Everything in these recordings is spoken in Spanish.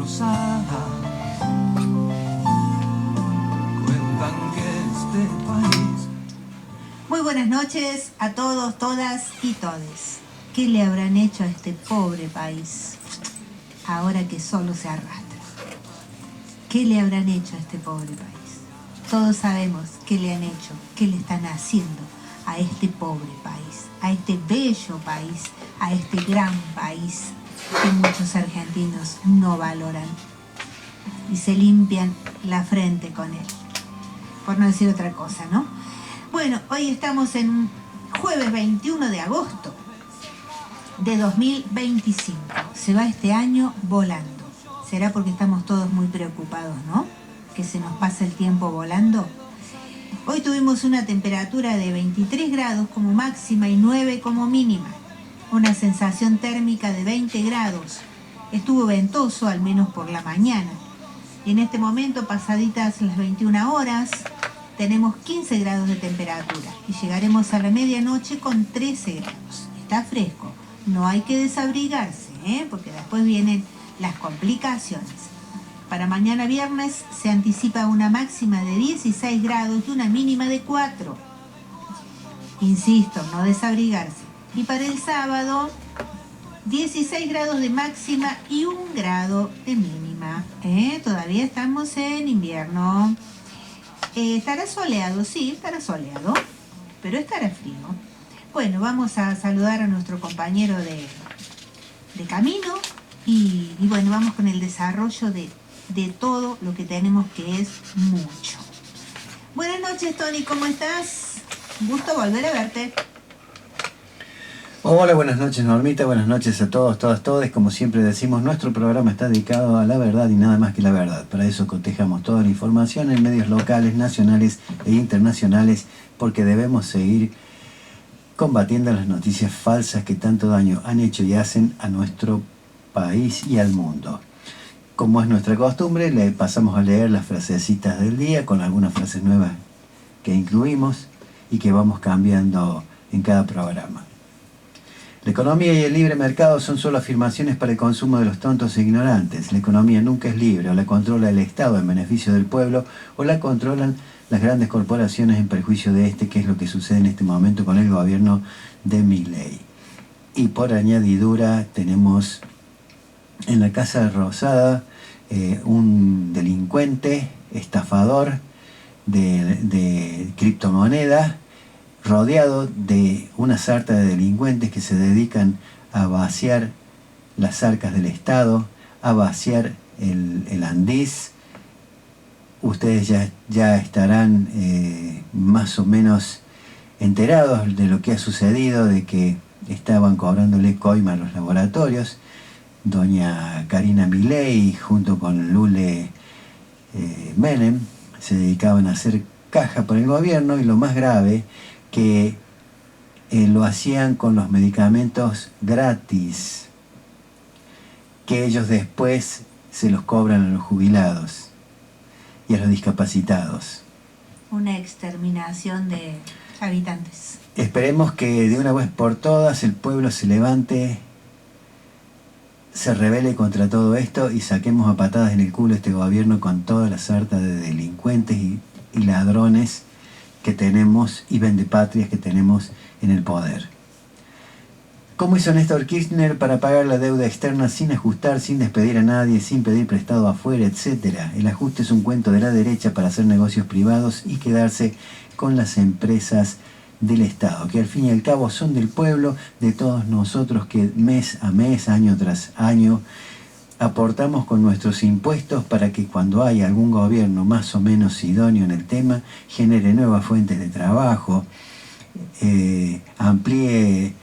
rosada. Cuentan que este país... Muy buenas noches a todos, todas y todes. ¿Qué le habrán hecho a este pobre país ahora que solo se arrastra? ¿Qué le habrán hecho a este pobre país? Todos sabemos qué le han hecho, qué le están haciendo a este pobre país, a este bello país, a este gran país que muchos argentinos no valoran y se limpian la frente con él, por no decir otra cosa, ¿no? Bueno, hoy estamos en jueves 21 de agosto de 2025. Se va este año volando. ¿Será porque estamos todos muy preocupados, no? Que se nos pasa el tiempo volando. Hoy tuvimos una temperatura de 23 grados como máxima y 9 como mínima. Una sensación térmica de 20 grados. Estuvo ventoso, al menos por la mañana. Y en este momento, pasaditas las 21 horas, tenemos 15 grados de temperatura. Y llegaremos a la medianoche con 13 grados. Está fresco. No hay que desabrigarse, porque después vienen las complicaciones. Para mañana viernes se anticipa una máxima de 16 grados y una mínima de 4. Insisto, no desabrigarse. Y para el sábado, 16 grados de máxima y 1 grado de mínima. Todavía estamos en invierno. Estará soleado, sí, estará soleado, pero estará frío. Bueno, vamos a saludar a nuestro compañero de camino y bueno, vamos con el desarrollo de todo lo que tenemos, que es mucho. Buenas noches, Tony, ¿cómo estás? Gusto volver a verte. Hola, buenas noches, Normita, buenas noches a todos, todas, todes. Como siempre decimos, nuestro programa está dedicado a la verdad y nada más que la verdad. Para eso cotejamos toda la información en medios locales, nacionales e internacionales, porque debemos seguir combatiendo las noticias falsas que tanto daño han hecho y hacen a nuestro país y al mundo. Como es nuestra costumbre, le pasamos a leer las frasecitas del día con algunas frases nuevas que incluimos y que vamos cambiando en cada programa. La economía y el libre mercado son solo afirmaciones para el consumo de los tontos e ignorantes. La economía nunca es libre, o la controla el Estado en beneficio del pueblo, o la controlan las grandes corporaciones en perjuicio de este, que es lo que sucede en este momento con el gobierno de Milei. Y por añadidura tenemos en la Casa Rosada un delincuente, estafador de criptomonedas, rodeado de una sarta de delincuentes que se dedican a vaciar las arcas del Estado, a vaciar el Andis. Ustedes ya estarán más o menos enterados de lo que ha sucedido, de que estaban cobrándole coima a los laboratorios. Doña Karina Milei junto con Lule Menem se dedicaban a hacer caja por el gobierno, y lo más grave, que lo hacían con los medicamentos gratis, que ellos después se los cobran a los jubilados y a los discapacitados. Una exterminación de habitantes. Esperemos que de una vez por todas el pueblo se levante, se rebele contra todo esto y saquemos a patadas en el culo este gobierno con toda la sarta de delincuentes y ladrones que tenemos y vendepatrias que tenemos en el poder. ¿Cómo hizo Néstor Kirchner para pagar la deuda externa sin ajustar, sin despedir a nadie, sin pedir prestado afuera, etcétera? El ajuste es un cuento de la derecha para hacer negocios privados y quedarse con las empresas del Estado, que al fin y al cabo son del pueblo, de todos nosotros, que mes a mes, año tras año, aportamos con nuestros impuestos para que cuando haya algún gobierno más o menos idóneo en el tema, genere nuevas fuentes de trabajo, amplíe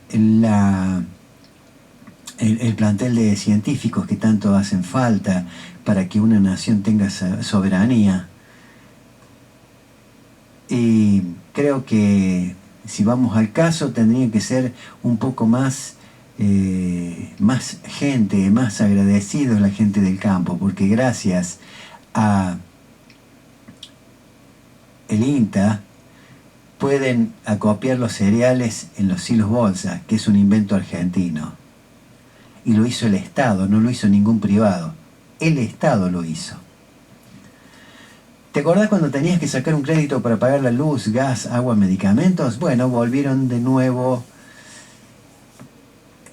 el plantel de científicos que tanto hacen falta para que una nación tenga soberanía. Y creo que si vamos al caso tendría que ser un poco más gente, más agradecidos la gente del campo, porque gracias a el INTA pueden acopiar los cereales en los silos bolsa, que es un invento argentino. Y lo hizo el Estado, no lo hizo ningún privado. el Estado lo hizo. ¿Te acordás cuando tenías que sacar un crédito para pagar la luz, gas, agua, medicamentos? Bueno, volvieron de nuevo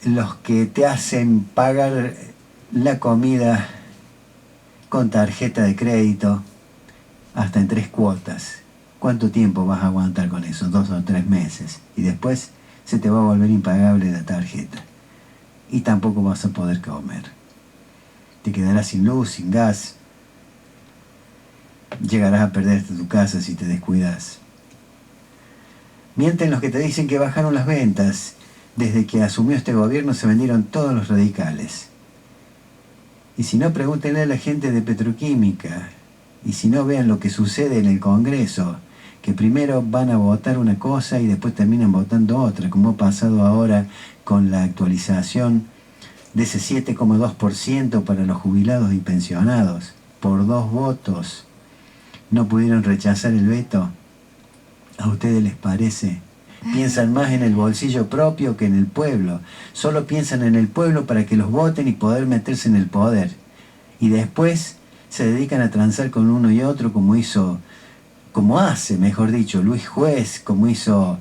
los que te hacen pagar la comida con tarjeta de crédito hasta en 3 cuotas. ¿Cuánto tiempo vas a aguantar con eso? 2 o 3 meses. Y después se te va a volver impagable la tarjeta. Y tampoco vas a poder comer. Te quedarás sin luz, sin gas. Llegarás a perderte tu casa si te descuidas. Mienten los que te dicen que bajaron las ventas. Desde que asumió este gobierno se vendieron todos los radicales. Y si no, pregúntenle a la gente de Petroquímica. Y si no, vean lo que sucede en el Congreso. Que primero van a votar una cosa y después terminan votando otra. Como ha pasado ahora con la actualización de ese 7,2% para los jubilados y pensionados. Por 2 votos. ¿No pudieron rechazar el veto? ¿A ustedes les parece? Piensan más en el bolsillo propio que en el pueblo. Solo piensan en el pueblo para que los voten y poder meterse en el poder. Y después se dedican a transar con uno y otro como hace, mejor dicho, Luis Juez, como hizo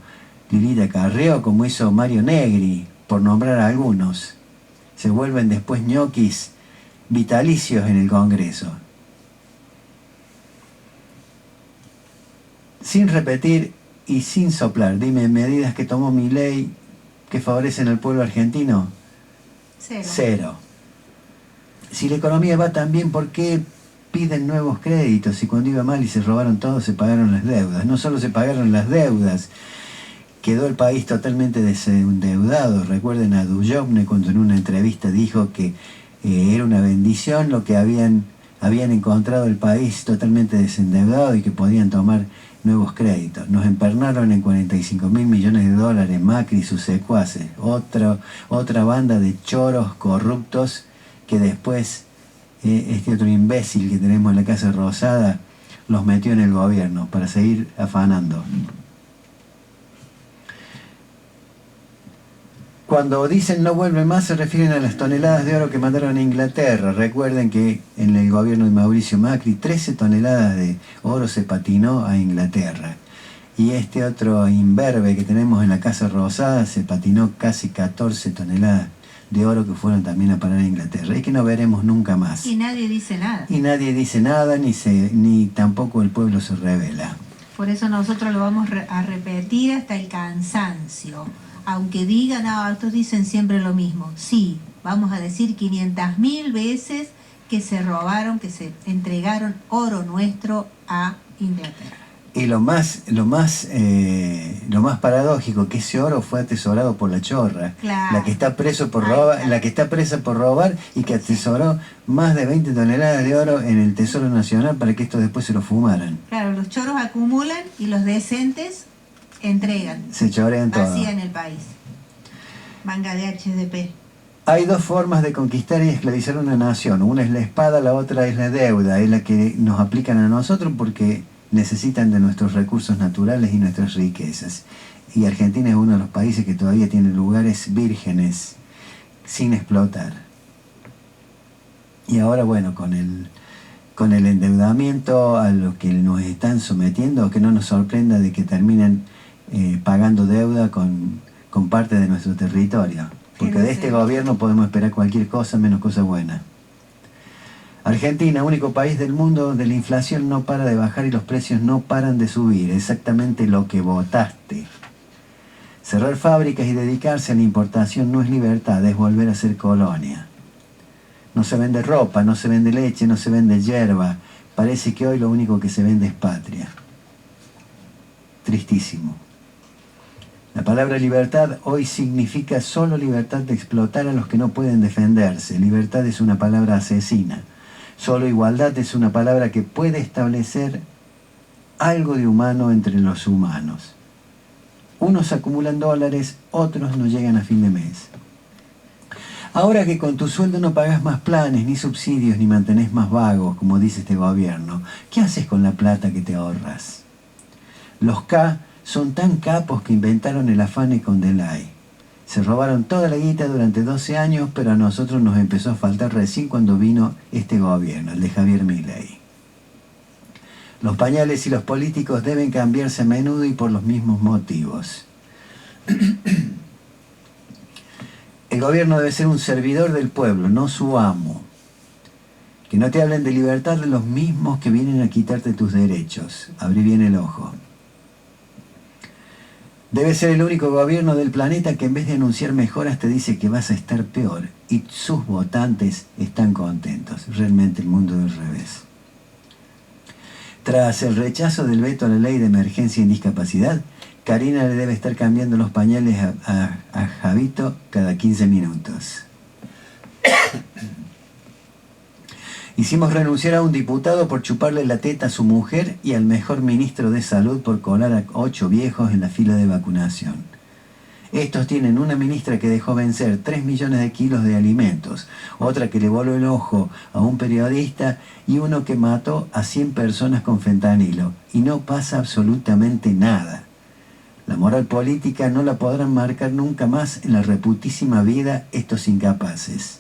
Lilita Carrió, como hizo Mario Negri, por nombrar a algunos. Se vuelven después ñoquis vitalicios en el Congreso. Sin repetir y sin soplar, dime, medidas que tomó Milei que favorecen al pueblo argentino. Cero. Si la economía va tan bien, ¿por qué piden nuevos créditos? Y cuando iba mal y se robaron todo, se pagaron las deudas. No solo se pagaron las deudas, quedó el país totalmente desendeudado. Recuerden a Duhovne cuando en una entrevista dijo que era una bendición lo que habían encontrado el país totalmente desendeudado y que podían tomar nuevos créditos. Nos empernaron en 45.000 millones de dólares Macri y sus secuaces. Otra banda de choros corruptos que después este otro imbécil que tenemos en la Casa Rosada los metió en el gobierno para seguir afanando. Cuando dicen no vuelve más, se refieren a las toneladas de oro que mandaron a Inglaterra. Recuerden que en el gobierno de Mauricio Macri 13 toneladas de oro se patinó a Inglaterra. Y este otro imberbe que tenemos en la Casa Rosada se patinó casi 14 toneladas de oro que fueron también a parar a Inglaterra. Y que no veremos nunca más. Y nadie dice nada. Y nadie dice nada, ni tampoco el pueblo se revela. Por eso nosotros lo vamos a repetir hasta el cansancio. Aunque digan, estos dicen siempre lo mismo. Sí, vamos a decir 500.000 veces que se robaron, que se entregaron oro nuestro a Inglaterra. Y lo más paradójico, que ese oro fue atesorado por la chorra, Claro. la que está presa por robar y que atesoró más de 20 toneladas de oro en el Tesoro Nacional para que estos después se lo fumaran. Claro, los choros acumulan y los decentes entregan. Se chorean todo. Así en el país. Manga de HDP. Hay 2 formas de conquistar y esclavizar una nación. Una es la espada, la otra es la deuda. Es la que nos aplican a nosotros porque necesitan de nuestros recursos naturales y nuestras riquezas. Y Argentina es uno de los países que todavía tiene lugares vírgenes sin explotar. Y ahora, bueno, con el endeudamiento a lo que nos están sometiendo, que no nos sorprenda de que terminen pagando deuda con parte de nuestro territorio. Porque de este gobierno podemos esperar cualquier cosa menos cosa buena. Argentina, único país del mundo donde la inflación no para de bajar y los precios no paran de subir. Exactamente lo que votaste. Cerrar fábricas y dedicarse a la importación no es libertad, es volver a ser colonia. No se vende ropa, no se vende leche, no se vende yerba. Parece que hoy lo único que se vende es patria. Tristísimo. La palabra libertad hoy significa solo libertad de explotar a los que no pueden defenderse. Libertad es una palabra asesina. Solo igualdad es una palabra que puede establecer algo de humano entre los humanos. Unos acumulan dólares, otros no llegan a fin de mes. Ahora que con tu sueldo no pagas más planes, ni subsidios, ni mantenés más vagos, como dice este gobierno, ¿qué haces con la plata que te ahorras? Los K son tan capos que inventaron el afane con delay. Se robaron toda la guita durante 12 años, pero a nosotros nos empezó a faltar recién cuando vino este gobierno, el de Javier Milei. Los pañales y los políticos deben cambiarse a menudo y por los mismos motivos. El gobierno debe ser un servidor del pueblo, no su amo. Que no te hablen de libertad de los mismos que vienen a quitarte tus derechos. Abrí bien el ojo. Debe ser el único gobierno del planeta que en vez de anunciar mejoras te dice que vas a estar peor. Y sus votantes están contentos. Realmente el mundo es al revés. Tras el rechazo del veto a la ley de emergencia en discapacidad, Karina le debe estar cambiando los pañales a Javito cada 15 minutos. Hicimos renunciar a un diputado por chuparle la teta a su mujer y al mejor ministro de salud por colar a 8 viejos en la fila de vacunación. Estos tienen una ministra que dejó vencer 3 millones de kilos de alimentos, otra que le voló el ojo a un periodista y uno que mató a 100 personas con fentanilo. Y no pasa absolutamente nada. La moral política no la podrán marcar nunca más en la reputísima vida estos incapaces.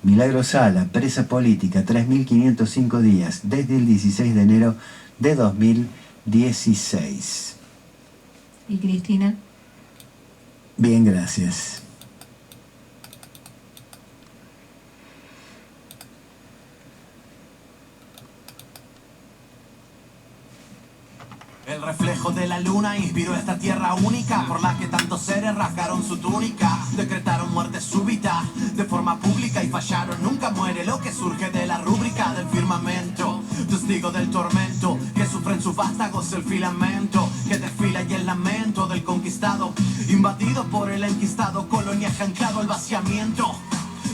Milagro Sala, presa política, 3.505 días, desde el 16 de enero de 2016. ¿Y Cristina? Bien, gracias. El reflejo de la luna inspiró esta tierra única por la que tantos seres rasgaron su túnica, decretaron muerte súbita de forma pública y fallaron. Nunca muere lo que surge de la rúbrica del firmamento, testigo del tormento que sufre en sus vástagos el filamento que desfila y el lamento del conquistado, invadido por el enquistado, colonia anclado al vaciamiento.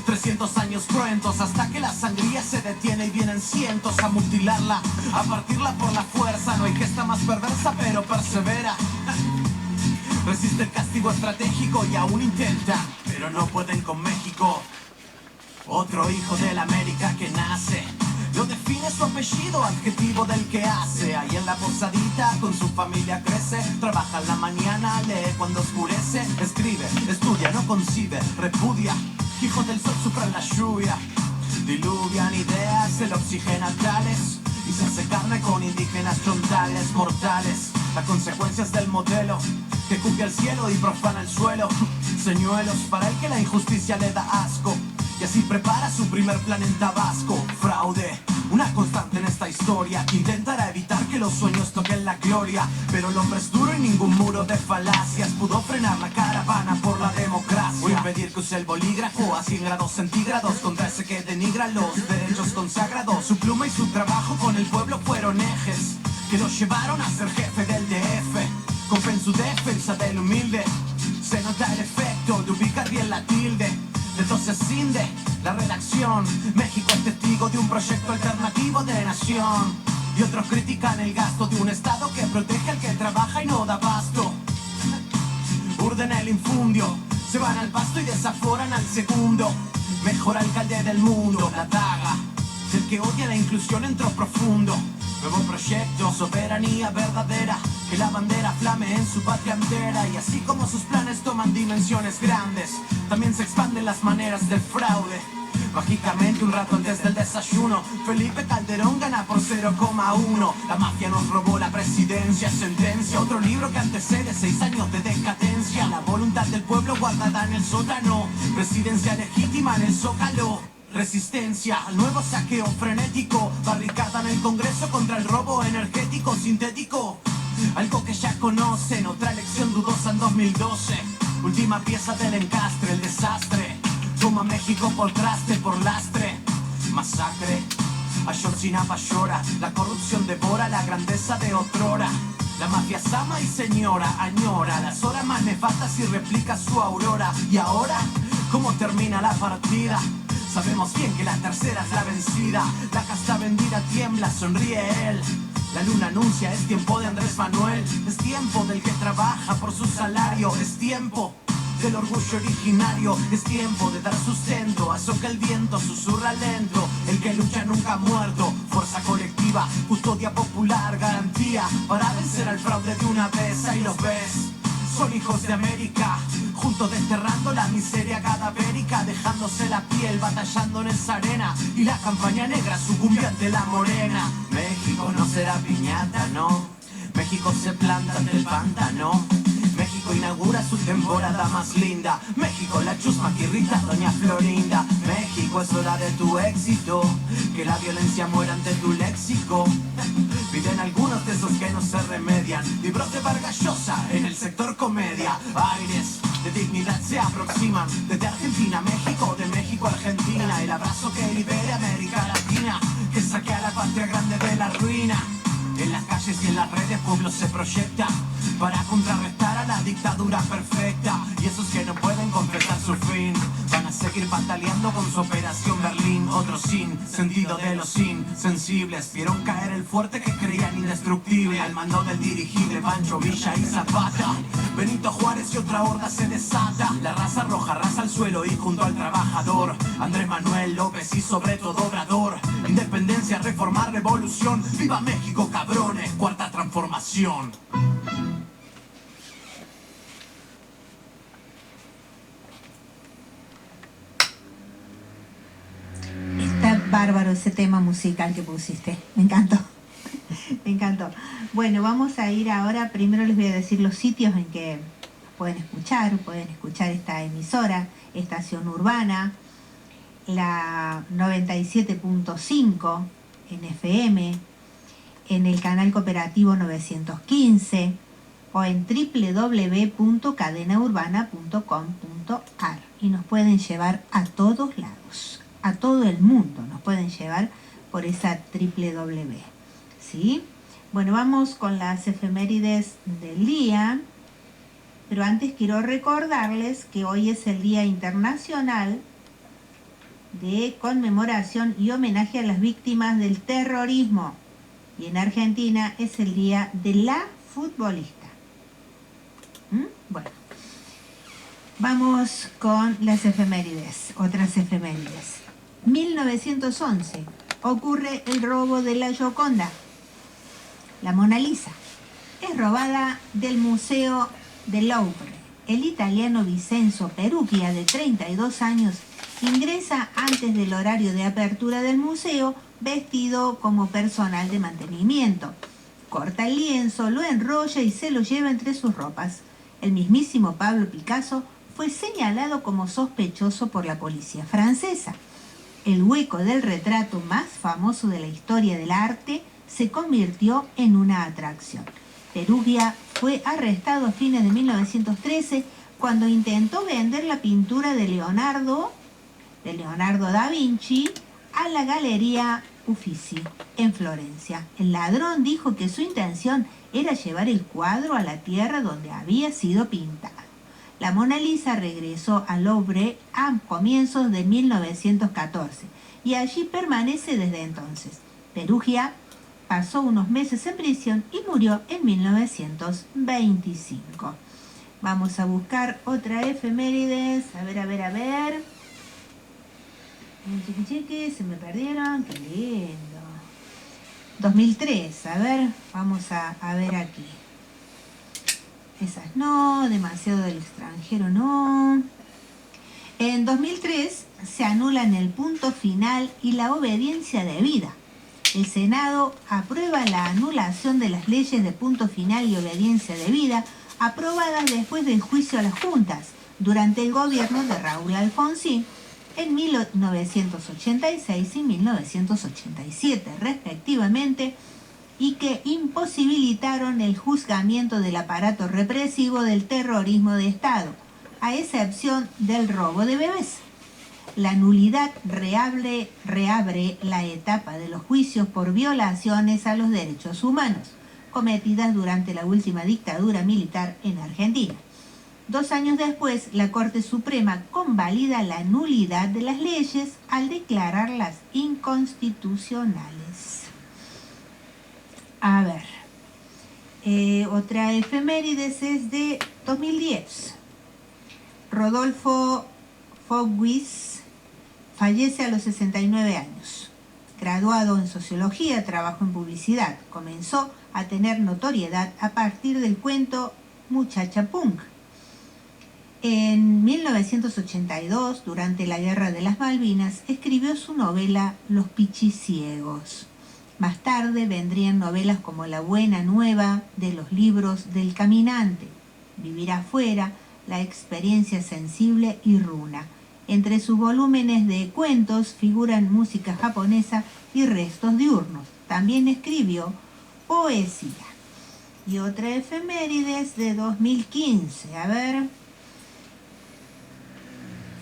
300 años cruentos hasta que la sangría se detiene y vienen cientos a mutilarla, a partirla por la fuerza. No hay gesta más perversa pero persevera. Resiste el castigo estratégico y aún intenta, pero no pueden con México. Otro hijo de la América que nace, lo define su apellido, adjetivo del que hace. Ahí en la posadita con su familia crece, trabaja en la mañana, lee cuando oscurece, escribe, estudia, no concibe, repudia. Hijo del sol sufren la lluvia, diluvian ideas, se lo oxigenan tales y se hace carne con indígenas trontales mortales. Las consecuencias del modelo que cubre el cielo y profana el suelo, señuelos para el que la injusticia le da asco y así prepara su primer plan en Tabasco. Fraude, una constante en esta historia que intentará evitar que los sueños toquen la gloria, pero el hombre es duro y ningún muro de falacias pudo frenar la caravana por la democracia o impedir que use el bolígrafo a 100 grados centígrados contra ese que denigra los derechos consagrados. Su pluma y su trabajo con el pueblo fueron ejes que lo llevaron a ser jefe del DF. Confía en su defensa del humilde, se nota el efecto de ubicar bien la tilde. Entonces cinde la redacción, México es testigo de un proyecto alternativo de nación. Y otros critican el gasto de un Estado que protege al que trabaja y no da abasto. Urden el infundio, se van al pasto y desaforan al segundo. Mejor alcalde del mundo, la daga del que odia la inclusión entró profundo. Nuevo proyecto, soberanía verdadera, que la bandera flame en su patria entera. Y así como sus planes toman dimensiones grandes, también se expanden las maneras del fraude. Mágicamente un rato antes del desayuno, Felipe Calderón gana por 0,1. La mafia nos robó la presidencia, sentencia otro libro que antecede 6 años de decadencia. La voluntad del pueblo guardada en el sótano, presidencia legítima en el zócalo. Resistencia al nuevo saqueo frenético, barricada en el Congreso contra el robo energético sintético. Algo que ya conocen, otra elección dudosa en 2012. Última pieza del encastre, el desastre. Toma México por traste, por lastre. Masacre, Ayotzinapa llora. La corrupción devora la grandeza de otrora. La mafia sama y señora, añora las horas más nefastas y replica su aurora. Y ahora, ¿cómo termina la partida? Sabemos bien que la tercera es la vencida. La casta vendida tiembla, sonríe él. La luna anuncia, es tiempo de Andrés Manuel. Es tiempo del que trabaja por su salario. Es tiempo del orgullo originario. Es tiempo de dar sustento a eso que el viento susurra lento. El que lucha nunca ha muerto. Fuerza colectiva, custodia popular, garantía para vencer al fraude de una vez. Ahí los ves, son hijos de América. juntos desterrando la miseria cadavérica, dejándose la piel, batallando en esa arena, y la campaña negra sucumbe ante la morena. México no será piñata, no. México se planta en el pantano. México inaugura su temporada más linda. México, la chusma que irrita a doña Florinda. México, es hora de tu éxito, que la violencia muera ante tu léxico. Piden algunos de esos que no se remedian. Libros de Vargas Llosa en el sector comedia. Aires de dignidad se aproximan desde Argentina a México, de México a Argentina. El abrazo que libere América Latina, que saque a la patria grande de la ruina. En las calles y en las redes pueblo se proyecta para contrarrestar a la dictadura perfecta. Y esos que no pueden confesar su fin van a seguir bataleando con su operación Berlín. Otros sin sentido de los insensibles vieron caer el fuerte que creían indestructible al mando del dirigible Pancho Villa y Zapata. Benito Juárez y otra horda se desata. La raza roja arrasa al suelo y junto al trabajador. Andrés Manuel López y sobre todo Obrador. Independencia, reformar, revolución. ¡Viva México, cabrones! Cuarta transformación. Está bárbaro ese tema musical que pusiste. Me encantó. Me encantó. Bueno, vamos a ir ahora. Primero les voy a decir los sitios en que pueden escuchar. Pueden escuchar esta emisora, Estación Urbana, la 97.5 en FM, en el canal cooperativo 915 o en www.cadenaurbana.com.ar, y nos pueden llevar a todos lados, a todo el mundo nos pueden llevar por esa www. ¿Sí? Bueno, vamos con las efemérides del día, pero antes quiero recordarles que hoy es el Día Internacional de conmemoración y homenaje a las víctimas del terrorismo, y en Argentina es el Día de la Futbolista. Bueno, vamos con las efemérides, otras efemérides. 1911 ocurre el robo de la Gioconda. La Mona Lisa es robada del Museo del Louvre. El italiano Vincenzo Perugia, de 32 años, ingresa antes del horario de apertura del museo vestido como personal de mantenimiento. Corta el lienzo, lo enrolla y se lo lleva entre sus ropas. El mismísimo Pablo Picasso fue señalado como sospechoso por la policía francesa. El hueco del retrato más famoso de la historia del arte se convirtió en una atracción. Perugia fue arrestado a fines de 1913 cuando intentó vender la pintura de Leonardo da Vinci a la Galería Uffizi en Florencia. El ladrón dijo que su intención era llevar el cuadro a la tierra donde había sido pintado. La Mona Lisa regresó al Louvre a comienzos de 1914 y allí permanece desde entonces. Perugia pasó unos meses en prisión y murió en 1925. Vamos a buscar otra efemérides. A ver. Chiqui, se me perdieron. Qué lindo. 2003. A ver, vamos a ver aquí. Esas no, demasiado del extranjero no. En 2003 se anulan el punto final y la obediencia debida. El Senado aprueba la anulación de las leyes de punto final y obediencia debida aprobadas después del juicio a las juntas durante el gobierno de Raúl Alfonsín en 1986 y 1987 respectivamente, y que imposibilitaron el juzgamiento del aparato represivo del terrorismo de Estado, a excepción del robo de bebés. La nulidad reabre la etapa de los juicios por violaciones a los derechos humanos cometidas durante la última dictadura militar en Argentina. 2 años después, la Corte Suprema convalida la nulidad de las leyes al declararlas inconstitucionales. A ver, otra efemérides es de 2010. Rodolfo Fogwitz fallece a los 69 años. Graduado en Sociología, trabajó en publicidad. Comenzó a tener notoriedad a partir del cuento Muchacha Punk. En 1982, durante la Guerra de las Malvinas, escribió su novela Los Pichiciegos. Más tarde vendrían novelas como La Buena Nueva, de los libros del Caminante, Vivir afuera, La Experiencia Sensible y Runa. Entre sus volúmenes de cuentos figuran música japonesa y restos diurnos. También escribió poesía. Y otra efemérides de 2015, a ver.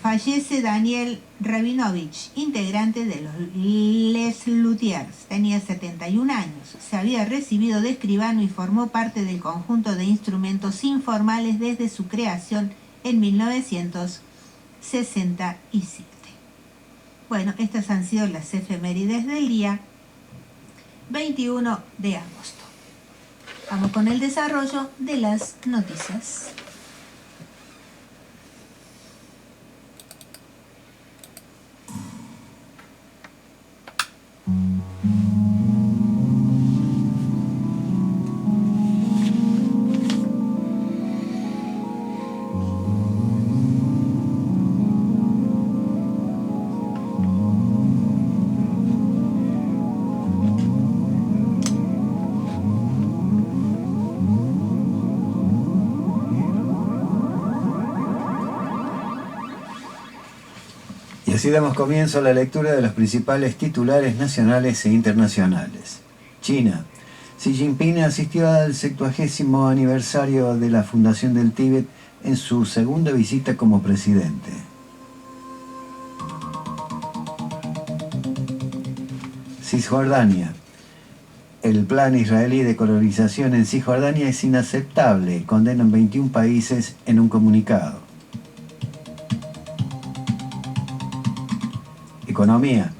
Fallece Daniel Rabinovich, integrante de los Les Luthiers. Tenía 71 años. Se había recibido de escribano y formó parte del conjunto de instrumentos informales desde su creación en 1967. Bueno, estas han sido las efemérides del día 21 de agosto. Vamos con el desarrollo de las noticias. Y así damos comienzo a la lectura de los principales titulares nacionales e internacionales. China. Xi Jinping asistió al 70º aniversario de la fundación del Tíbet en su segunda visita como presidente. Cisjordania. El plan israelí de colonización en Cisjordania es inaceptable, condenan 21 países en un comunicado. Economía.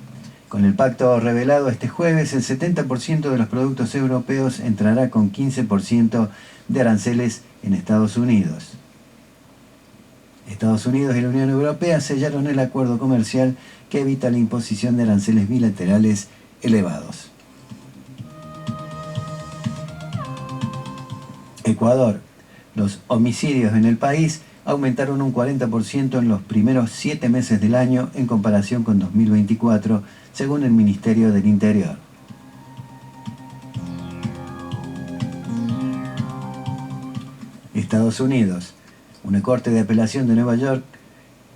Con el pacto revelado este jueves, el 70% de los productos europeos entrará con 15% de aranceles en Estados Unidos. Estados Unidos y la Unión Europea sellaron el acuerdo comercial que evita la imposición de aranceles bilaterales elevados. Ecuador. Los homicidios en el país aumentaron un 40% en los primeros 7 meses del año en comparación con 2024, según el Ministerio del Interior. Estados Unidos. Una corte de apelación de Nueva York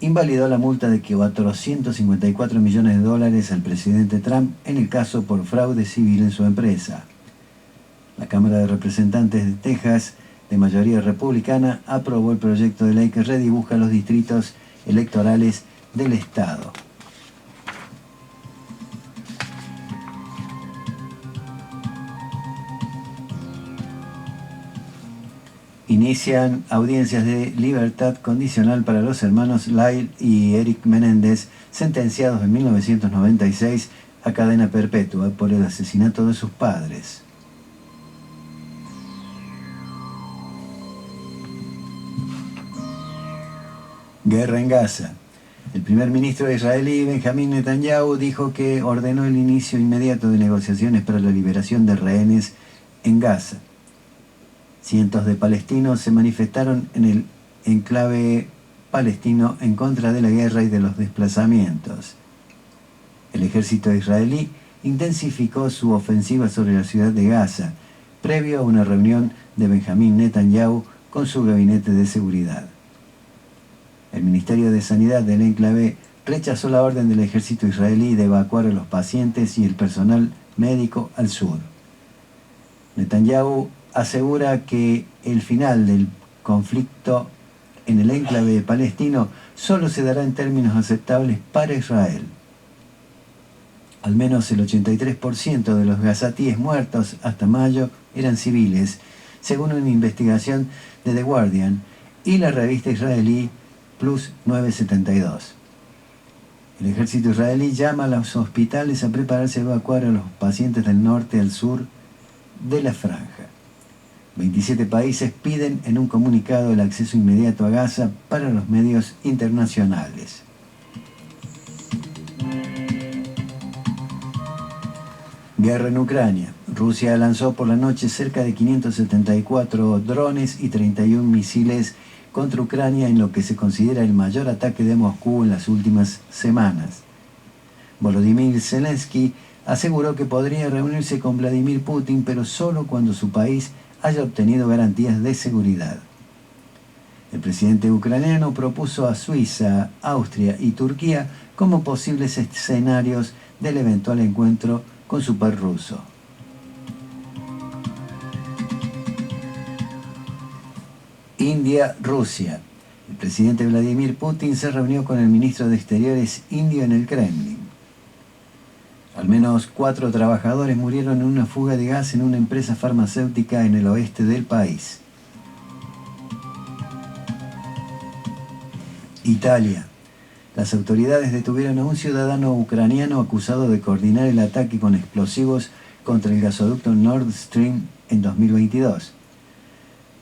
invalidó la multa de $454 millones al presidente Trump en el caso por fraude civil en su empresa. La Cámara de Representantes de Texas, de mayoría republicana, aprobó el proyecto de ley que redibuja los distritos electorales del estado. Inician audiencias de libertad condicional para los hermanos Lyle y Eric Menéndez, sentenciados en 1996 a cadena perpetua por el asesinato de sus padres. Guerra en Gaza. El primer ministro israelí Benjamín Netanyahu dijo que ordenó el inicio inmediato de negociaciones para la liberación de rehenes en Gaza. Cientos de palestinos se manifestaron en el enclave palestino en contra de la guerra y de los desplazamientos. El ejército israelí intensificó su ofensiva sobre la ciudad de Gaza, previo a una reunión de Benjamín Netanyahu con su gabinete de seguridad. El Ministerio de Sanidad del enclave rechazó la orden del ejército israelí de evacuar a los pacientes y el personal médico al sur. Netanyahu asegura que el final del conflicto en el enclave palestino solo se dará en términos aceptables para Israel. Al menos el 83% de los gazatíes muertos hasta mayo eran civiles, según una investigación de The Guardian y la revista israelí Plus 972. El ejército israelí llama a los hospitales a prepararse a evacuar a los pacientes del norte al sur de la franja. 27 países piden en un comunicado el acceso inmediato a Gaza para los medios internacionales. Guerra en Ucrania. Rusia lanzó por la noche cerca de 574 drones y 31 misiles contra Ucrania en lo que se considera el mayor ataque de Moscú en las últimas semanas. Volodymyr Zelensky aseguró que podría reunirse con Vladimir Putin, pero solo cuando su país haya obtenido garantías de seguridad. El presidente ucraniano propuso a Suiza, Austria y Turquía como posibles escenarios del eventual encuentro con su par ruso. India-Rusia. El presidente Vladimir Putin se reunió con el ministro de Exteriores indio en el Kremlin. Al menos 4 trabajadores murieron en una fuga de gas en una empresa farmacéutica en el oeste del país. Italia. Las autoridades detuvieron a un ciudadano ucraniano acusado de coordinar el ataque con explosivos contra el gasoducto Nord Stream en 2022.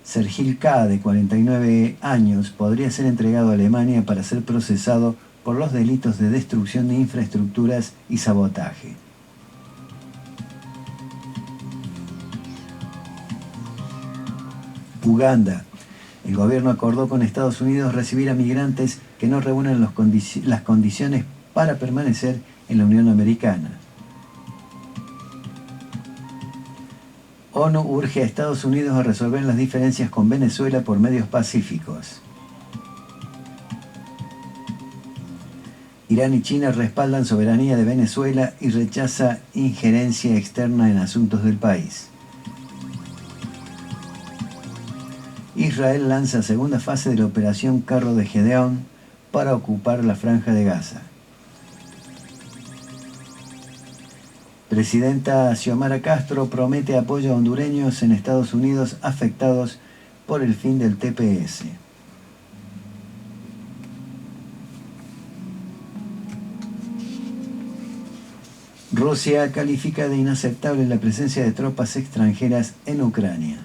Sergil K., de 49 años, podría ser entregado a Alemania para ser procesado por los delitos de destrucción de infraestructuras y sabotaje. Uganda. El gobierno acordó con Estados Unidos recibir a migrantes que no reúnan las condiciones para permanecer en la Unión Americana. ONU urge a Estados Unidos a resolver las diferencias con Venezuela por medios pacíficos. Irán y China respaldan soberanía de Venezuela y rechaza injerencia externa en asuntos del país. Israel lanza segunda fase de la operación Carro de Gedeón para ocupar la Franja de Gaza. Presidenta Xiomara Castro promete apoyo a hondureños en Estados Unidos afectados por el fin del TPS. Rusia califica de inaceptable la presencia de tropas extranjeras en Ucrania.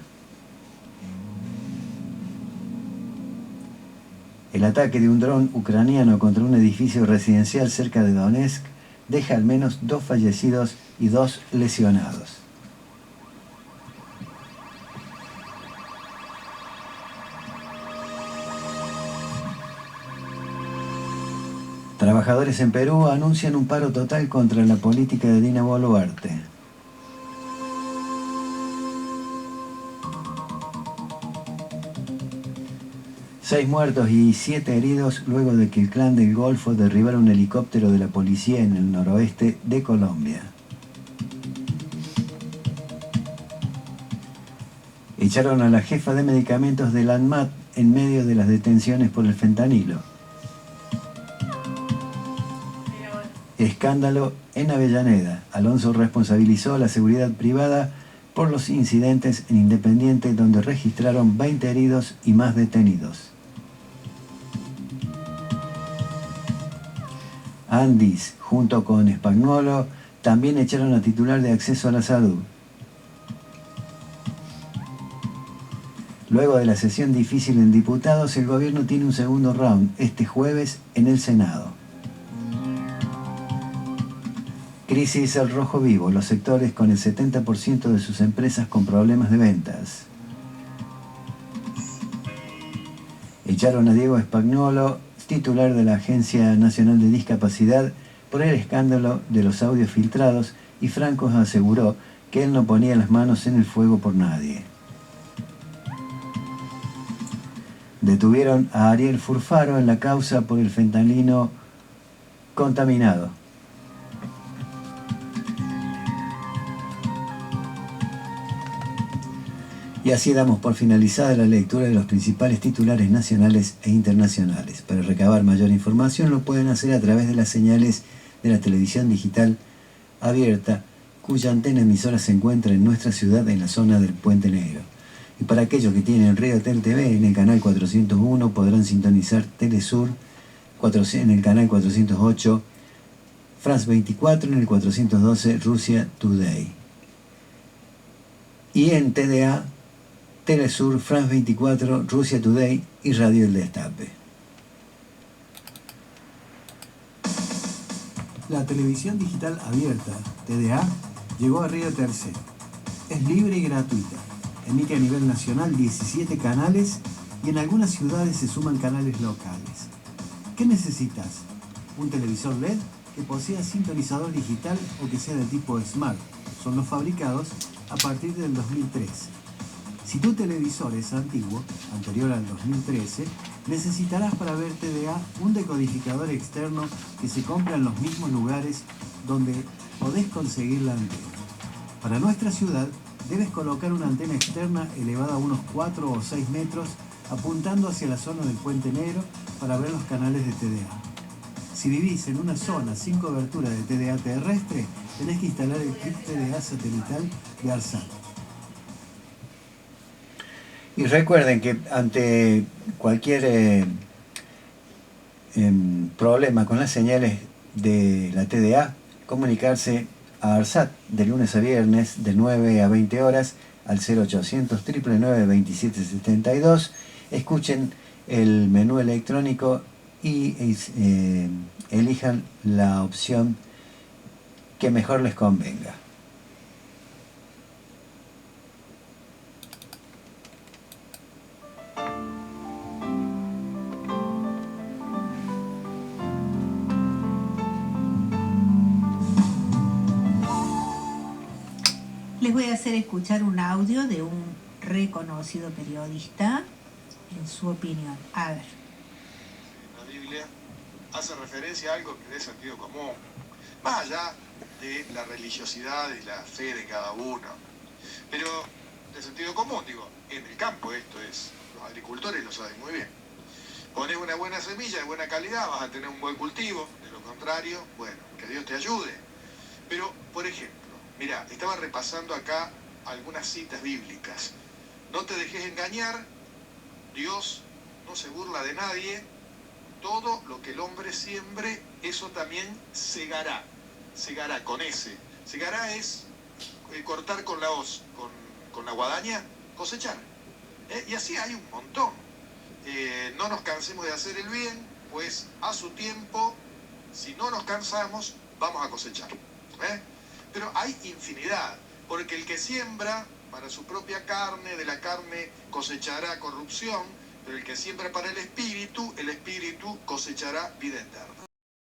El ataque de un dron ucraniano contra un edificio residencial cerca de Donetsk deja al menos 2 fallecidos y 2 lesionados. Trabajadores en Perú anuncian un paro total contra la política de Dina Boluarte. Seis muertos y 7 heridos luego de que el Clan del Golfo derribara un helicóptero de la policía en el noroeste de Colombia. Echaron a la jefa de medicamentos del ANMAT en medio de las detenciones por el fentanilo. Escándalo en Avellaneda. Alonso responsabilizó a la seguridad privada por los incidentes en Independiente, donde registraron 20 heridos y más detenidos. Andis, junto con Spagnuolo, también echaron a titular de Acceso a la Salud. Luego de la sesión difícil en diputados, el gobierno tiene un segundo round este jueves en el Senado. Crisis al rojo vivo, los sectores con el 70% de sus empresas con problemas de ventas. Echaron a Diego Spagnuolo, titular de la Agencia Nacional de Discapacidad, por el escándalo de los audios filtrados, y Franco aseguró que él no ponía las manos en el fuego por nadie. Detuvieron a Ariel Furfaro en la causa por el fentanilo contaminado. Y así damos por finalizada la lectura de los principales titulares nacionales e internacionales. Para recabar mayor información lo pueden hacer a través de las señales de la televisión digital abierta, cuya antena emisora se encuentra en nuestra ciudad en la zona del Puente Negro. Y para aquellos que tienen Riotel TV, en el canal 401 podrán sintonizar Telesur en el canal 408, France 24 en el 412, Rusia Today. Y en TDA, Telesur, France 24, Rusia Today y Radio El Destape. La televisión digital abierta, TDA, llegó a Río Tercero. Es libre y gratuita. Emite a nivel nacional 17 canales y en algunas ciudades se suman canales locales. ¿Qué necesitas? ¿Un televisor LED que posea sintonizador digital o que sea de tipo Smart? Son los fabricados a partir del 2013. Si tu televisor es antiguo, anterior al 2013, necesitarás para ver TDA un decodificador externo que se compra en los mismos lugares donde podés conseguir la antena. Para nuestra ciudad, debes colocar una antena externa elevada a unos 4 o 6 metros, apuntando hacia la zona del Puente Negro para ver los canales de TDA. Si vivís en una zona sin cobertura de TDA terrestre, tenés que instalar el kit TDA satelital de ARSAT. Y recuerden que ante cualquier problema con las señales de la TDA, comunicarse a ARSAT de lunes a viernes de 9 a 20 horas al 0800 999 2772. Escuchen el menú electrónico y elijan la opción que mejor les convenga. Les voy a hacer escuchar un audio de un reconocido periodista en su opinión. A ver. La Biblia hace referencia a algo que dé sentido común, más allá de la religiosidad y la fe de cada uno. Pero de sentido común, digo, en el campo esto es, los agricultores lo saben muy bien. Pones una buena semilla de buena calidad, vas a tener un buen cultivo, de lo contrario, bueno, que Dios te ayude. Pero, por ejemplo, mira, estaba repasando acá algunas citas bíblicas. No te dejes engañar, Dios no se burla de nadie, todo lo que el hombre siembre, eso también segará. Segará con ese. Segará es cortar con la hoz, con la guadaña, cosechar. Y así hay un montón. No nos cansemos de hacer el bien, pues a su tiempo, si no nos cansamos, vamos a cosechar. Pero hay infinidad, porque el que siembra para su propia carne, de la carne cosechará corrupción, pero el que siembra para el espíritu cosechará vida eterna.